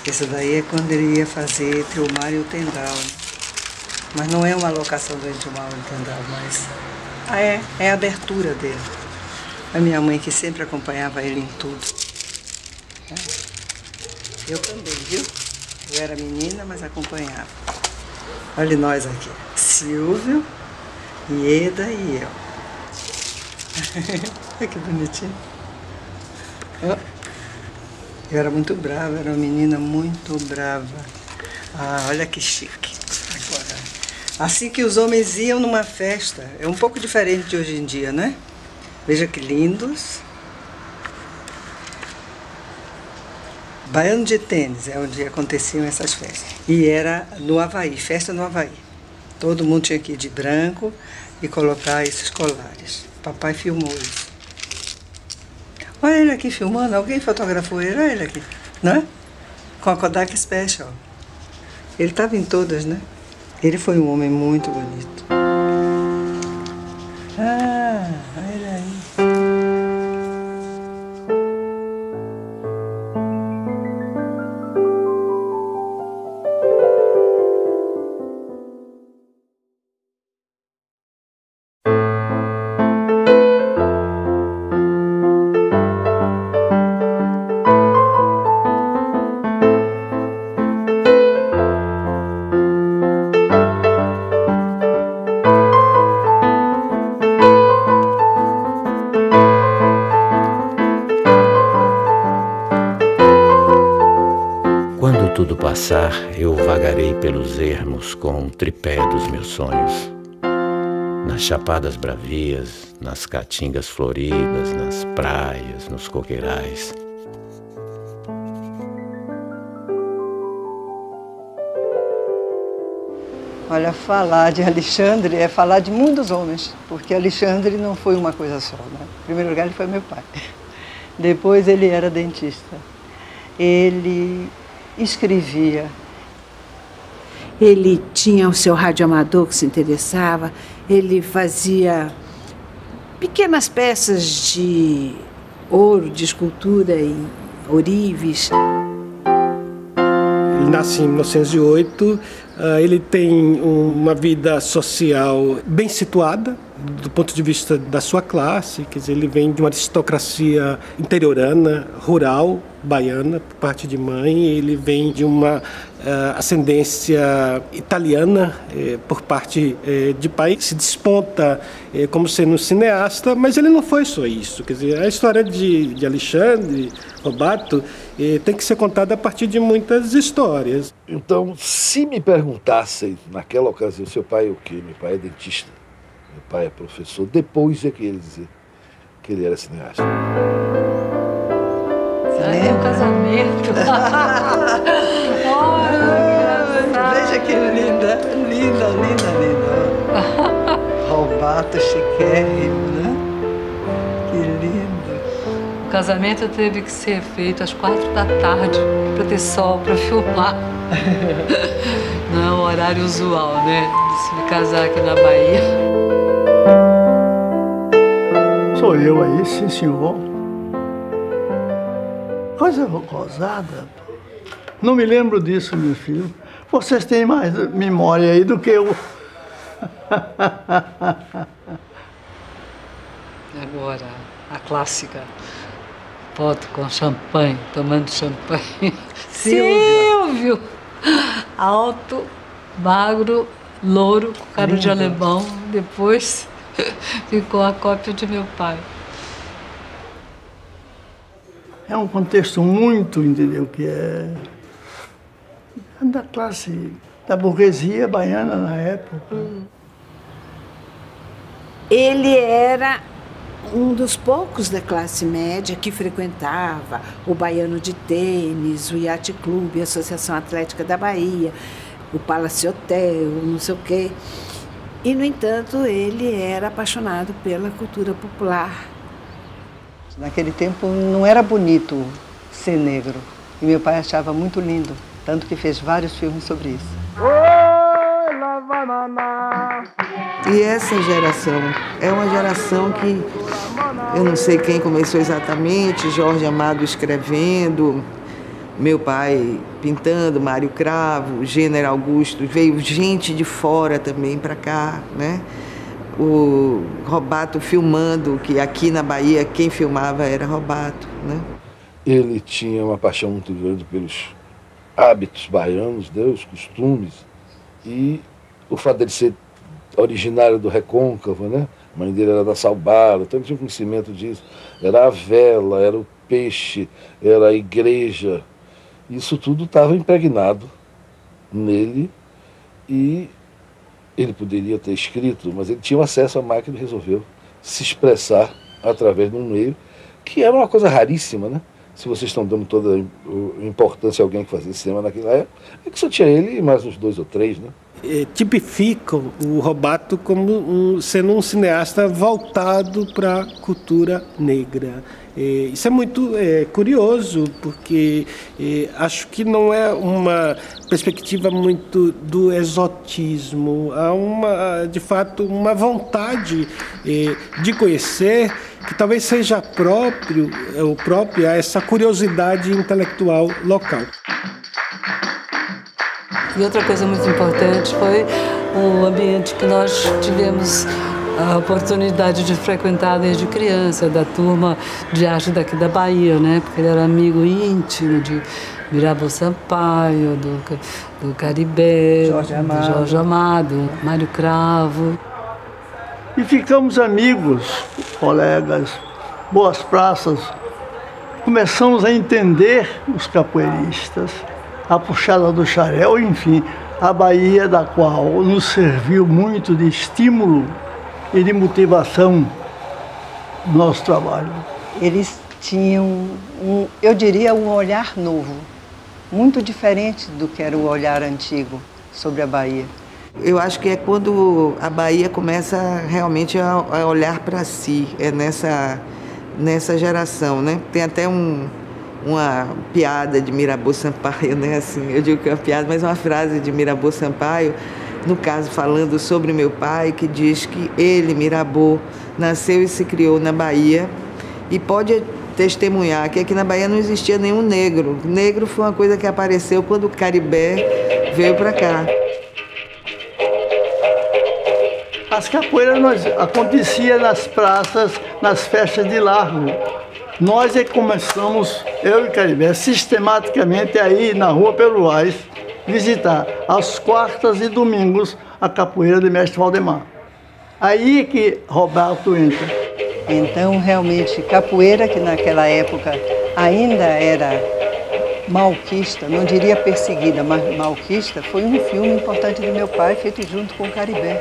Isso daí é quando ele ia fazer entre o mar e o Tendal, né? Mas não é uma locação do Entre o Mar e o Tendal, mas é a abertura dele. A minha mãe que sempre acompanhava ele em tudo. Eu também, viu? Eu era menina, mas acompanhava. Olha nós aqui. Silvio, Ieda e eu. Olha que bonitinho. Eu era muito brava, era uma menina muito brava. Ah, olha que chique. Agora, assim que os homens iam numa festa, é um pouco diferente de hoje em dia, né? Veja que lindos. Baiano de Tênis é onde aconteciam essas festas. E era no Havaí, festa no Havaí. Todo mundo tinha que ir de branco e colocar esses colares. Papai filmou isso. Olha ele aqui filmando, alguém fotografou ele, olha ele aqui, né? Com a Kodak Special. Ele estava em todas, né? Ele foi um homem muito bonito. Ah, olha aí. Quando tudo passar, eu vagarei pelos ermos com o tripé dos meus sonhos. Nas chapadas bravias, nas caatingas floridas, nas praias, nos coqueirais. Olha, falar de Alexandre é falar de muitos homens, porque Alexandre não foi uma coisa só, né? Em primeiro lugar, ele foi meu pai. Depois, ele era dentista. Ele escrevia. Ele tinha o seu radioamador que se interessava, ele fazia pequenas peças de ouro, de escultura e ourives. Ele nasce em 1908, ele tem uma vida social bem situada, do ponto de vista da sua classe, quer dizer, ele vem de uma aristocracia interiorana, rural, baiana, por parte de mãe, ele vem de uma ascendência italiana, por parte de pai, se desponta como sendo um cineasta, mas ele não foi só isso, quer dizer, a história de Alexandre Robato tem que ser contada a partir de muitas histórias. Então, se me perguntassem naquela ocasião, seu pai é o quê? Meu pai é dentista. Meu pai é professor. Depois é que ele dizer que ele era cineasta. É um casamento. Veja que linda, linda, linda, linda. Robato chiquérrimo, né? Que lindo. O casamento teve que ser feito às 4 da tarde para ter sol para filmar. Não é o horário usual, né? De se casar aqui na Bahia. Sou eu aí, sim, senhor. Coisa gozada. Não me lembro disso, meu filho. Vocês têm mais memória aí do que eu. Agora, a clássica foto com champanhe, tomando champanhe. Silvio! Alto, magro, louro, com cara de alemão. Depois ficou a cópia de meu pai. É um contexto muito, entendeu, que é da classe, da burguesia baiana na época. Ele era um dos poucos da classe média que frequentava o Baiano de Tênis, o Yacht Clube, a Associação Atlética da Bahia, o Palace Hotel, não sei o quê. E, no entanto, ele era apaixonado pela cultura popular. Naquele tempo não era bonito ser negro. E meu pai achava muito lindo, tanto que fez vários filmes sobre isso. E essa geração é uma geração que eu não sei quem começou exatamente, Jorge Amado escrevendo, meu pai pintando, Mário Cravo, Gênero Augusto, veio gente de fora também para cá, né? O Robato filmando, que aqui na Bahia quem filmava era Robato, né? Ele tinha uma paixão muito grande pelos hábitos baianos, né, os costumes, e o fato dele ser originário do Recôncavo, né? A mãe dele era da Salbara, então ele tinha conhecimento disso. Era a vela, era o peixe, era a igreja. Isso tudo estava impregnado nele e ele poderia ter escrito, mas ele tinha acesso à máquina e resolveu se expressar através de um meio que era uma coisa raríssima, né? Se vocês estão dando toda a importância a alguém que fazia cinema naquela época, é que só tinha ele e mais uns 2 ou 3, né? Tipificam o Robato como sendo um cineasta voltado para a cultura negra. Isso é muito curioso, porque acho que não é uma perspectiva muito do exotismo. Há, de fato, uma vontade de conhecer que talvez seja própria a essa curiosidade intelectual local. E outra coisa muito importante foi o ambiente que nós tivemos a oportunidade de frequentar desde criança, da turma de arte daqui da Bahia, né? Porque ele era amigo íntimo de Mirabeau Sampaio, do Caribé, do Jorge Amado, Mário Cravo. E ficamos amigos, colegas, boas praças. Começamos a entender os capoeiristas, a puxada do xarel, enfim, a Bahia, da qual nos serviu muito de estímulo e de motivação no nosso trabalho. Eles tinham, eu diria, um olhar novo, muito diferente do que era o olhar antigo sobre a Bahia. Eu acho que é quando a Bahia começa realmente a olhar para si, é nessa geração, né? Tem até uma piada de Mirabeau Sampaio, né? Assim, eu digo que é uma piada, mas é uma frase de Mirabeau Sampaio, no caso falando sobre meu pai, que diz que ele, Mirabeau, nasceu e se criou na Bahia e pode testemunhar que aqui na Bahia não existia nenhum negro. Negro foi uma coisa que apareceu quando o Caribé veio para cá. As capoeiras aconteciam nas praças, nas festas de largo. Nós é que começamos, eu e Caribé, sistematicamente a ir na Rua Peruais visitar, às quartas e domingos, a capoeira de Mestre Valdemar. Aí que Roberto entra. Então, realmente, capoeira, que naquela época ainda era malquista, não diria perseguida, mas malquista, foi um filme importante do meu pai, feito junto com o Caribé.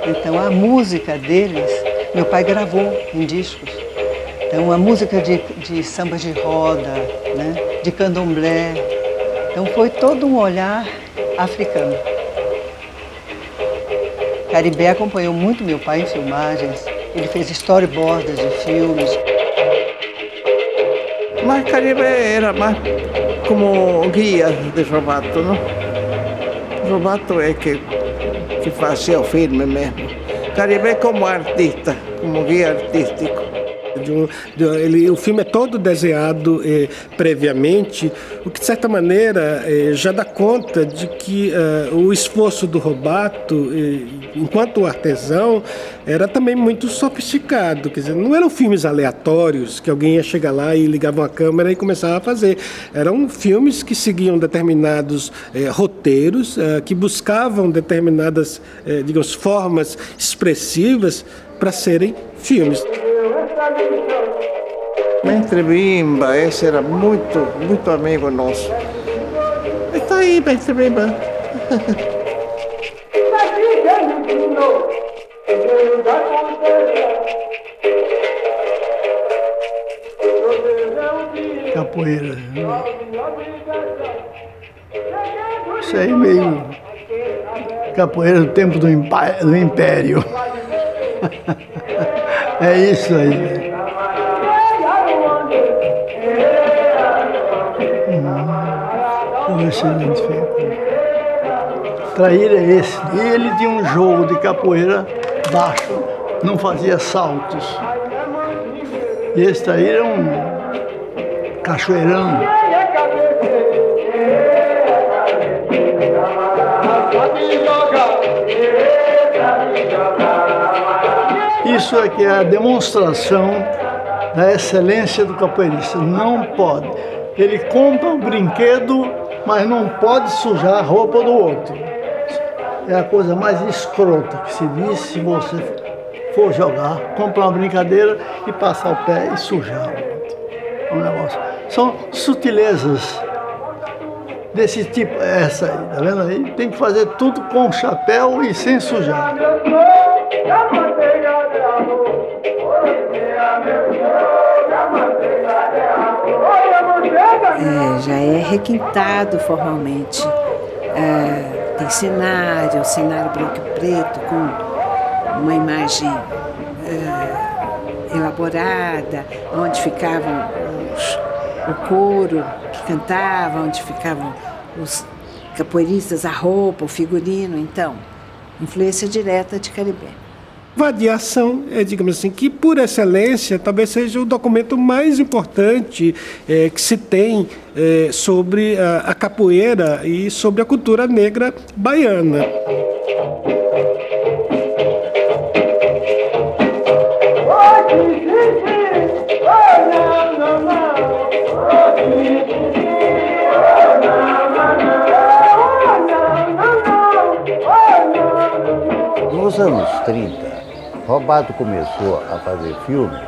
Então, a música deles, meu pai gravou em discos. Então, a música de samba de roda, né, de candomblé. Então, foi todo um olhar africano. Caribé acompanhou muito meu pai em filmagens. Ele fez storyboards de filmes. Mas Caribé era mais como guia de Robato, não? Robato é que fazia o filme mesmo. Caribé como artista, como guia artístico. O filme é todo desenhado previamente, o que de certa maneira já dá conta de que o esforço do Robato, enquanto artesão, era também muito sofisticado. Quer dizer, não eram filmes aleatórios que alguém ia chegar lá e ligava uma câmera e começava a fazer. Eram filmes que seguiam determinados roteiros, que buscavam determinadas, digamos, formas expressivas para serem filmes. Mestre Bimba, esse era muito amigo nosso. Está aí, Mestre Bimba. Capoeira. Isso aí meio capoeira do tempo do Império. É isso aí. Deixa eu identificar. Traíra é esse. E ele tinha um jogo de capoeira baixo, não fazia saltos. E esse traíra é um cachoeirão. Isso é que é a demonstração da excelência do capoeirista. Não pode. Ele compra um brinquedo, mas não pode sujar a roupa do outro. É a coisa mais escrota que se diz se você for jogar, comprar uma brincadeira e passar o pé e sujar o outro. É um negócio. São sutilezas desse tipo, essa aí, tá vendo aí? Tem que fazer tudo com chapéu e sem sujar. Já é requintado formalmente. Tem cenário branco e preto, com uma imagem elaborada, onde ficavam o coro que cantava, onde ficavam os capoeiristas, a roupa, o figurino. Então, influência direta de Caribé. Vadiação é, digamos assim, que por excelência talvez seja o documento mais importante que se tem sobre a capoeira e sobre a cultura negra baiana. Nos anos 30, Robato começou a fazer filmes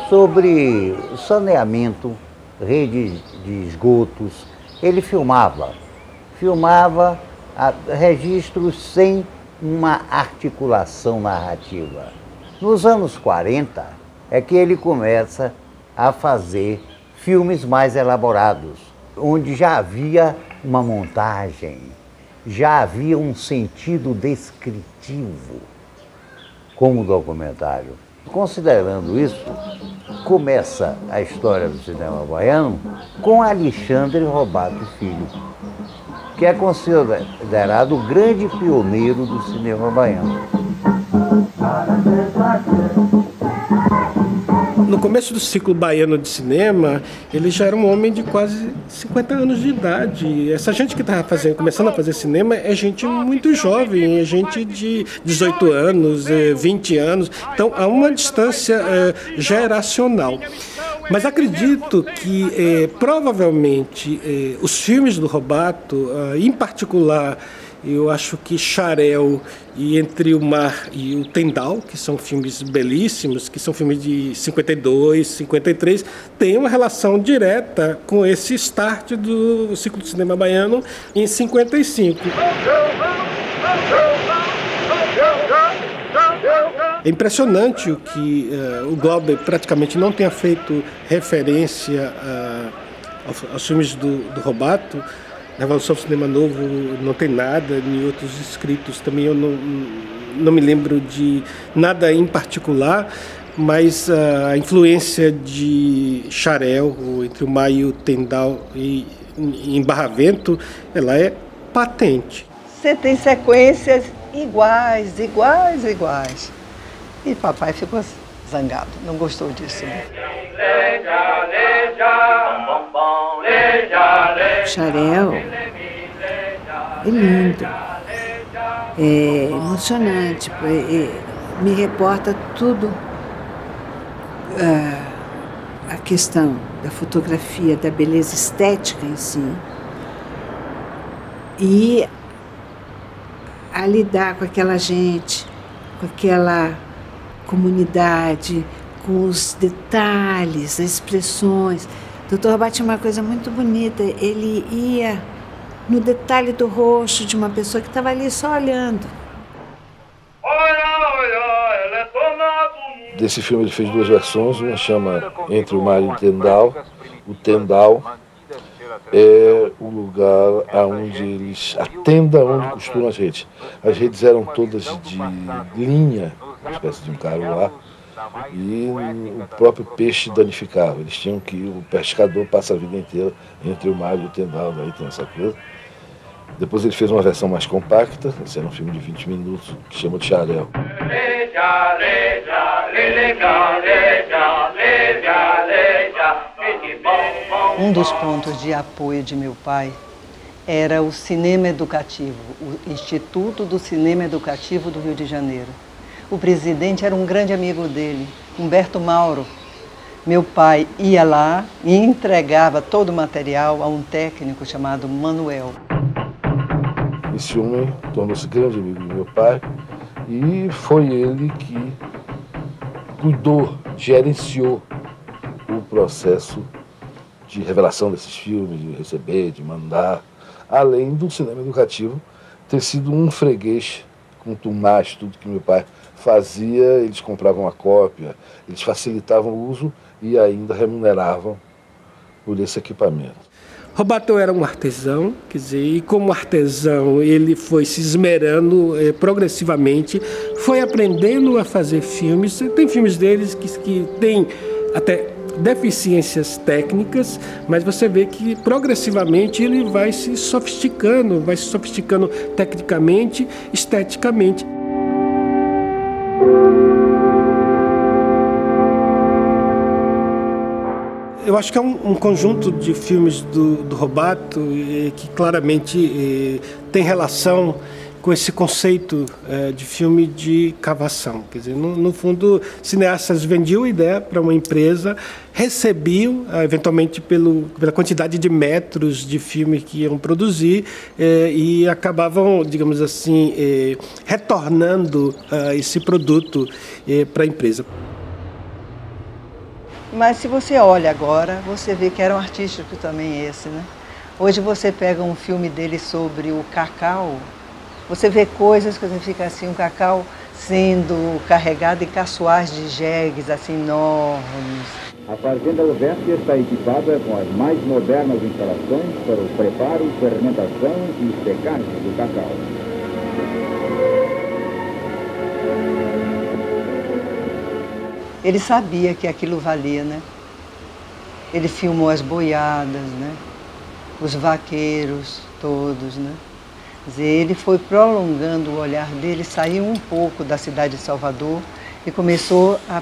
sobre saneamento, rede de esgotos. Ele filmava registros sem uma articulação narrativa. Nos anos 40 é que ele começa a fazer filmes mais elaborados, onde já havia uma montagem, já havia um sentido descritivo como documentário. Considerando isso, começa a história do cinema baiano com Alexandre Robato Filho, que é considerado o grande pioneiro do cinema baiano. No começo do ciclo baiano de cinema, ele já era um homem de quase 50 anos de idade. Essa gente que estava começando a fazer cinema é gente muito jovem, é gente de 18 anos, 20 anos. Então, há uma distância geracional. Mas acredito que, provavelmente, os filmes do Robato, em particular, eu acho que Xarel e Entre o Mar e o Tendal, que são filmes belíssimos, que são filmes de 52, 53, têm uma relação direta com esse start do ciclo de cinema baiano em 55. É impressionante o que o Glauber praticamente não tenha feito referência aos filmes do Robato. Revolução do Cinema Novo não tem nada, nem outros escritos também eu não me lembro de nada em particular, mas a influência de Xarel, Entre o Mar e o Tendal e em Barravento, ela é patente. Você tem sequências iguais. E papai ficou zangado, não gostou disso. O Xarel é lindo, é emocionante, me reporta tudo, a questão da fotografia, da beleza estética em si, e a lidar com aquela gente, com aquela comunidade, com os detalhes, as expressões. O Dr. Robato tinha uma coisa muito bonita, ele ia no detalhe do rosto de uma pessoa que estava ali só olhando. Desse filme ele fez duas versões, uma chama Entre o Mar e o Tendal. O Tendal é o lugar onde eles, a tenda onde costuram as redes. As redes eram todas de linha, uma espécie de um caruá, e o próprio peixe danificava. Eles tinham que, o pescador passa a vida inteira entre o mar e o Tendal, daí tem essa coisa. Depois ele fez uma versão mais compacta, esse era um filme de 20 minutos, que chama de Xarel. Um dos pontos de apoio de meu pai era o cinema educativo, o Instituto do Cinema Educativo do Rio de Janeiro, O presidente era um grande amigo dele, Humberto Mauro. Meu pai ia lá e entregava todo o material a um técnico chamado Manuel. Esse homem tornou-se grande amigo do meu pai e foi ele que cuidou, gerenciou o processo de revelação desses filmes, de receber, de mandar, além do cinema educativo ter sido um freguês contumaz, tudo que meu pai fazia, eles compravam a cópia, eles facilitavam o uso e ainda remuneravam por esse equipamento. Robato era um artesão, quer dizer, e como artesão ele foi se esmerando progressivamente, foi aprendendo a fazer filmes. Tem filmes deles que têm até deficiências técnicas, mas você vê que progressivamente ele vai se sofisticando tecnicamente, esteticamente. Eu acho que é um conjunto de filmes do Robato que claramente tem relação com esse conceito de filme de cavação. Quer dizer, no fundo, cineastas vendiam a ideia para uma empresa, recebiam, eventualmente, pela quantidade de metros de filme que iam produzir e acabavam, digamos assim, retornando esse produto para a empresa. Mas se você olha agora, você vê que era um artístico também esse, né? Hoje você pega um filme dele sobre o cacau, você vê coisas que você fica assim, o cacau sendo carregado em caçoais de jegues assim enormes. A Fazenda Ovesque está equipada com as mais modernas instalações para o preparo, fermentação e secagem do cacau. Ele sabia que aquilo valia, né? Ele filmou as boiadas, né? Os vaqueiros todos, né? Quer dizer, ele foi prolongando o olhar dele, saiu um pouco da cidade de Salvador e começou a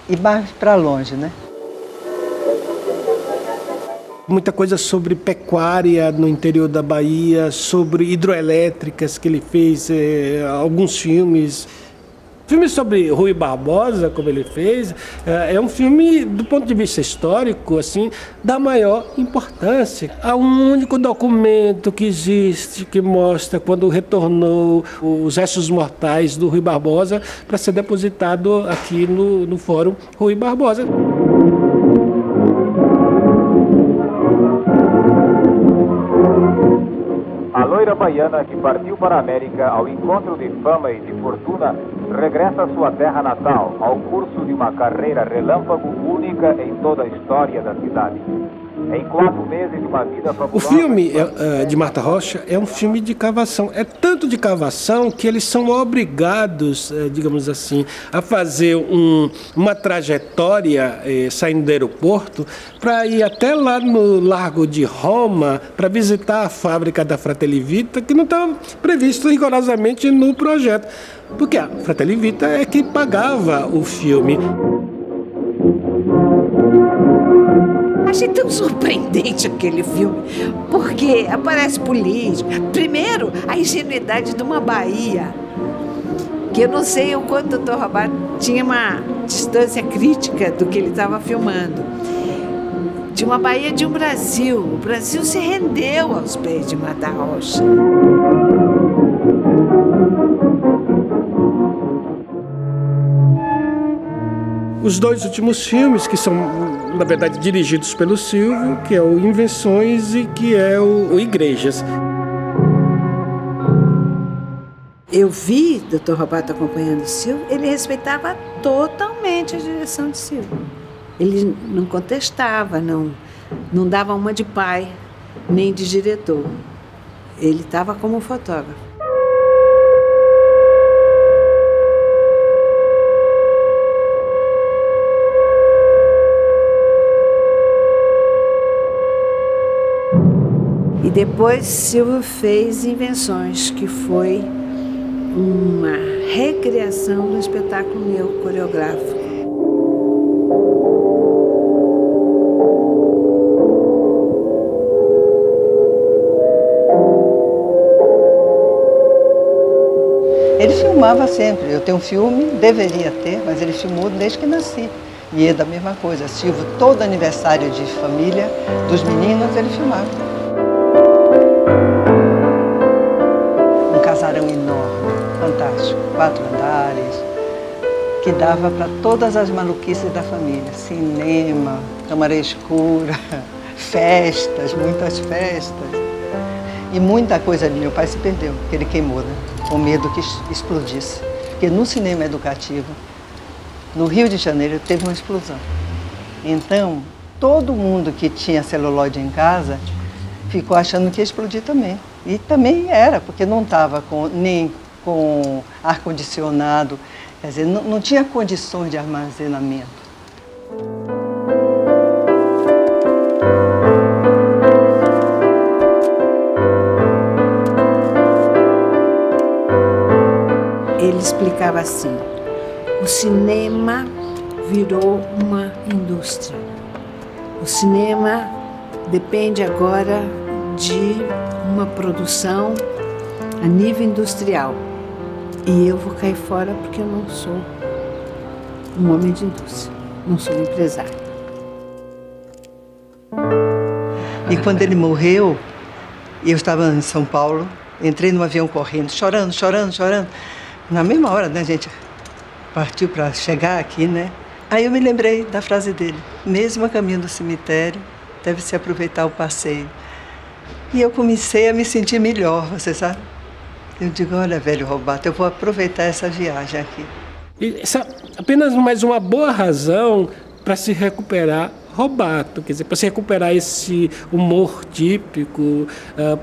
ir mais para longe, né? Muita coisa sobre pecuária no interior da Bahia, sobre hidroelétricas que ele fez, alguns filmes. Filme sobre Rui Barbosa, como ele fez, é um filme, do ponto de vista histórico, assim, da maior importância. Há um único documento que existe que mostra quando retornou os restos mortais do Rui Barbosa para ser depositado aqui no Fórum Rui Barbosa. A loira baiana que partiu para a América ao encontro de fama e de fortuna regressa à sua terra natal ao curso de uma carreira relâmpago única em toda a história da cidade. Em 4 meses de uma vida fabulosa... O filme de Marta Rocha é um filme de cavação. É tanto de cavação que eles são obrigados, digamos assim, a fazer uma trajetória saindo do aeroporto para ir até lá no Largo de Roma para visitar a fábrica da Fratelli Vita, que não estava previsto rigorosamente no projeto. Porque a Fratelli Vita é quem pagava o filme. Achei tão surpreendente aquele filme, porque aparece política. Primeiro, a ingenuidade de uma Bahia, que eu não sei o quanto o Dr. Robato tinha uma distância crítica do que ele estava filmando. De uma Bahia de um Brasil. O Brasil se rendeu aos pés de Marta Rocha. Os 2 últimos filmes, que são, na verdade, dirigidos pelo Silvio, que é o Invenções e que é o Igrejas. Eu vi o Dr. Robato acompanhando o Silvio, ele respeitava totalmente a direção de Silvio. Ele não contestava, não dava uma de pai, nem de diretor. Ele estava como fotógrafo. E depois Silvio fez Invenções, que foi uma recriação do espetáculo meu coreográfico. Ele filmava sempre. Eu tenho um filme, deveria ter, mas ele filmou desde que nasci. E é da mesma coisa. Silvio, todo aniversário de família dos meninos, ele filmava. Um casarão enorme, fantástico, 4 andares, que dava para todas as maluquices da família. Cinema, câmara escura, festas, muitas festas. E muita coisa de meu pai se perdeu, porque ele queimou, né? Com medo que explodisse. Porque no cinema educativo, no Rio de Janeiro, teve uma explosão. Então, todo mundo que tinha celuloide em casa ficou achando que ia explodir também. E também era, porque não estava nem com ar-condicionado. Quer dizer, não tinha condições de armazenamento. Ele explicava assim: o cinema virou uma indústria. O cinema depende agora de uma produção a nível industrial. E eu vou cair fora porque eu não sou um homem de indústria, não sou um empresário. E quando ele morreu, eu estava em São Paulo, entrei no avião correndo, chorando, chorando, chorando. Na mesma hora, né, a gente partiu para chegar aqui, né? Aí eu me lembrei da frase dele: mesmo a caminho do cemitério, deve-se aproveitar o passeio. E eu comecei a me sentir melhor, você sabe? Eu digo, olha, velho Robato, eu vou aproveitar essa viagem aqui. Essa é apenas mais uma boa razão para se recuperar Robato, quer dizer, para se recuperar esse humor típico,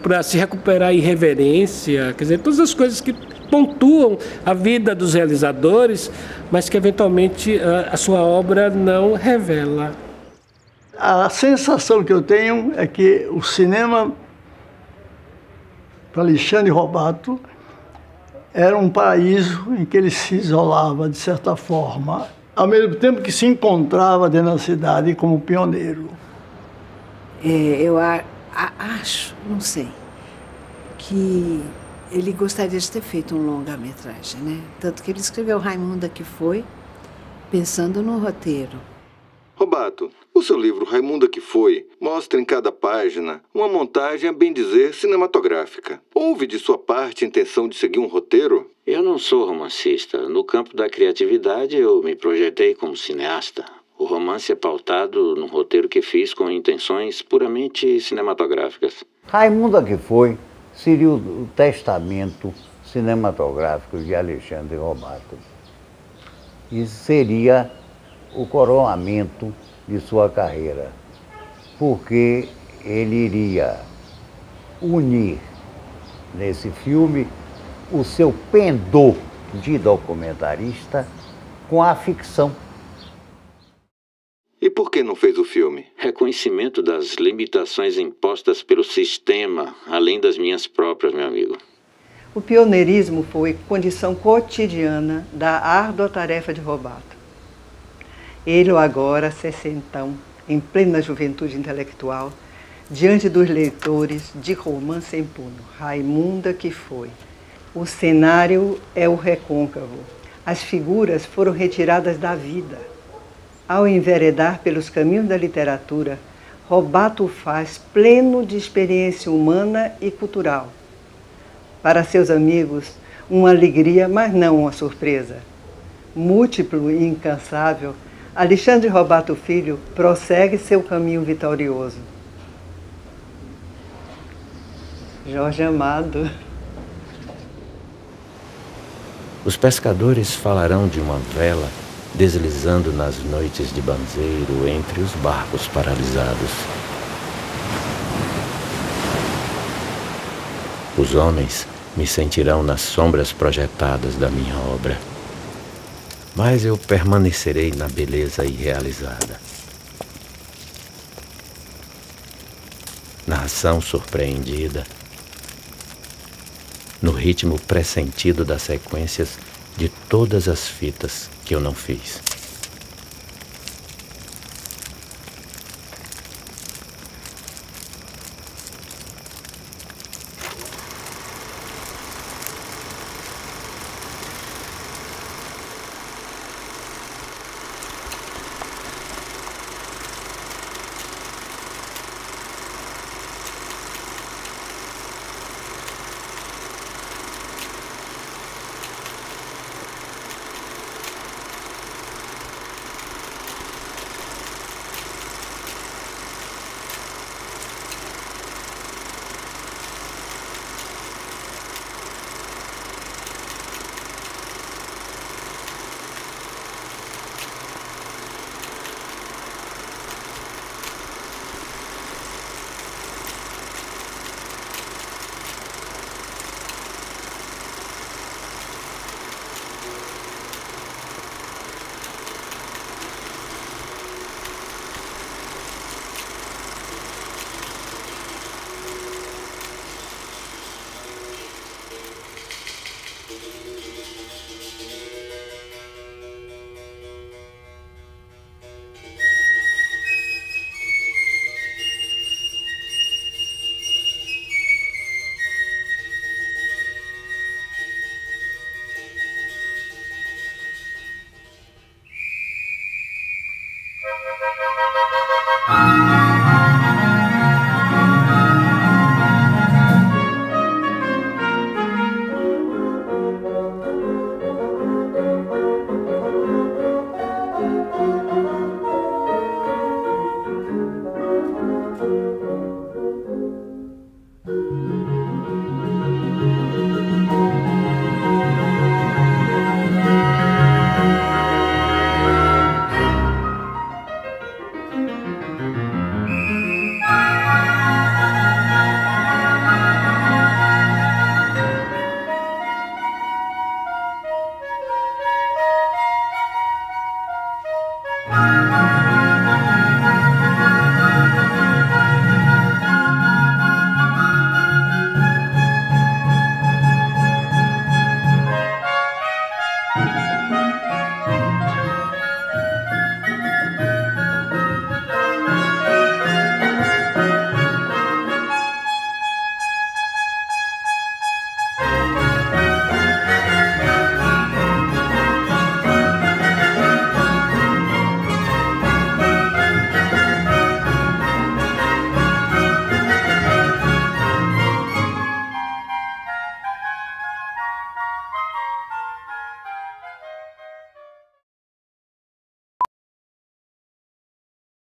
para se recuperar a irreverência, quer dizer, todas as coisas que pontuam a vida dos realizadores, mas que eventualmente a sua obra não revela. A sensação que eu tenho é que o cinema, para Alexandre Robato, era um paraíso em que ele se isolava, de certa forma, ao mesmo tempo que se encontrava dentro da cidade como pioneiro. Eu acho, não sei, que ele gostaria de ter feito um longa-metragem, né? Tanto que ele escreveu Raimunda que Foi, pensando no roteiro. Robato, o seu livro Raimunda que Foi mostra em cada página uma montagem, a bem dizer, cinematográfica. Houve de sua parte a intenção de seguir um roteiro? Eu não sou romancista. No campo da criatividade, eu me projetei como cineasta. O romance é pautado num roteiro que fiz com intenções puramente cinematográficas. Raimunda que Foi seria o testamento cinematográfico de Alexandre Robato. Isso seria o coroamento de sua carreira, porque ele iria unir nesse filme o seu pendor de documentarista com a ficção. E por que não fez o filme? Reconhecimento das limitações impostas pelo sistema, além das minhas próprias, meu amigo. O pioneirismo foi condição cotidiana da árdua tarefa de Robato. Ele, agora, sessentão, em plena juventude intelectual, diante dos leitores de romance em punho, Raimunda que Foi. O cenário é o recôncavo. As figuras foram retiradas da vida. Ao enveredar pelos caminhos da literatura, Robato o faz pleno de experiência humana e cultural. Para seus amigos, uma alegria, mas não uma surpresa. Múltiplo e incansável, Alexandre Robato Filho prossegue seu caminho vitorioso. Jorge Amado. Os pescadores falarão de uma vela deslizando nas noites de banzeiro entre os barcos paralisados. Os homens me sentirão nas sombras projetadas da minha obra. Mas eu permanecerei na beleza irrealizada. Na ação surpreendida, no ritmo pressentido das sequências de todas as fitas que eu não fiz.